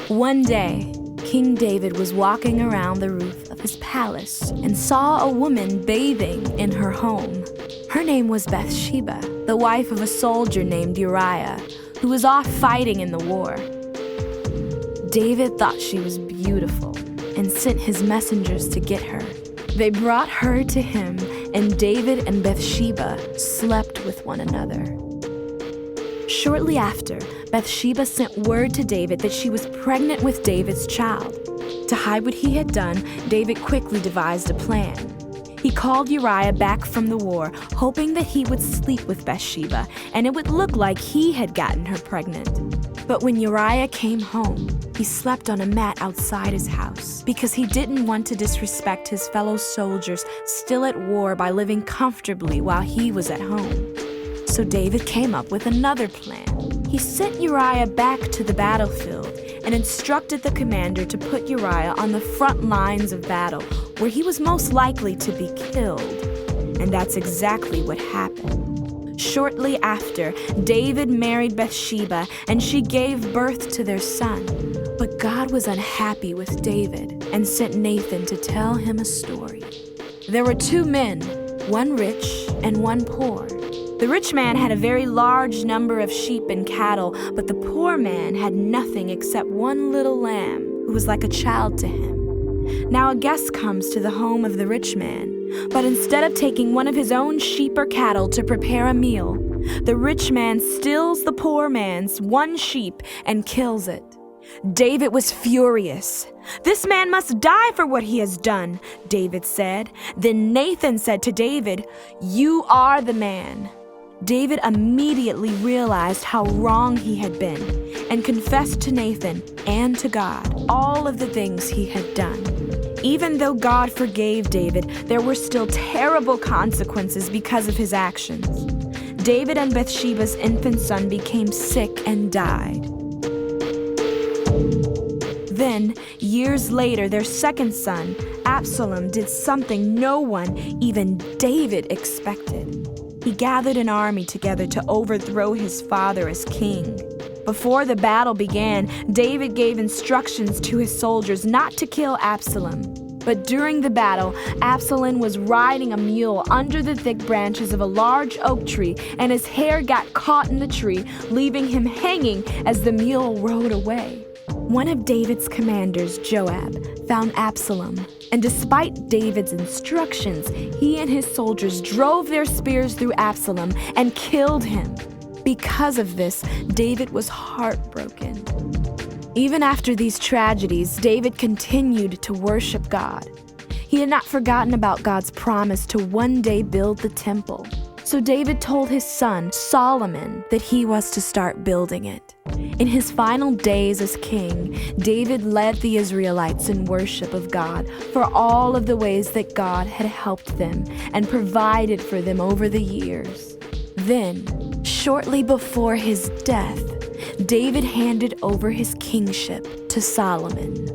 One day, King David was walking around the roof of his palace and saw a woman bathing in her home. Her name was Bathsheba, the wife of a soldier named Uriah, who was off fighting in the war. David thought she was beautiful and sent his messengers to get her. They brought her to him, and David and Bathsheba slept with one another. Shortly after, Bathsheba sent word to David that she was pregnant with David's child. To hide what he had done, David quickly devised a plan. He called Uriah back from the war, hoping that he would sleep with Bathsheba, and it would look like he had gotten her pregnant. But when Uriah came home, he slept on a mat outside his house because he didn't want to disrespect his fellow soldiers still at war by living comfortably while he was at home. So David came up with another plan. He sent Uriah back to the battlefield and instructed the commander to put Uriah on the front lines of battle, where he was most likely to be killed. And that's exactly what happened. Shortly after, David married Bathsheba, and she gave birth to their son. But God was unhappy with David and sent Nathan to tell him a story. There were two men, one rich and one poor. The rich man had a very large number of sheep and cattle, but the poor man had nothing except one little lamb who was like a child to him. Now a guest comes to the home of the rich man, but instead of taking one of his own sheep or cattle to prepare a meal, the rich man steals the poor man's one sheep and kills it. David was furious. "This man must die for what he has done," David said. Then Nathan said to David, "You are the man." David immediately realized how wrong he had been and confessed to Nathan and to God all of the things he had done. Even though God forgave David, there were still terrible consequences because of his actions. David and Bathsheba's infant son became sick and died. Then, years later, their second son, Absalom, did something no one, even David, expected. He gathered an army together to overthrow his father as king. Before the battle began, David gave instructions to his soldiers not to kill Absalom. But during the battle, Absalom was riding a mule under the thick branches of a large oak tree, and his hair got caught in the tree, leaving him hanging as the mule rode away. One of David's commanders, Joab, found Absalom, and despite David's instructions, he and his soldiers drove their spears through Absalom and killed him. Because of this, David was heartbroken. Even after these tragedies, David continued to worship God. He had not forgotten about God's promise to one day build the temple. So David told his son, Solomon, that he was to start building it. In his final days as king, David led the Israelites in worship of God for all of the ways that God had helped them and provided for them over the years. Then, shortly before his death, David handed over his kingship to Solomon.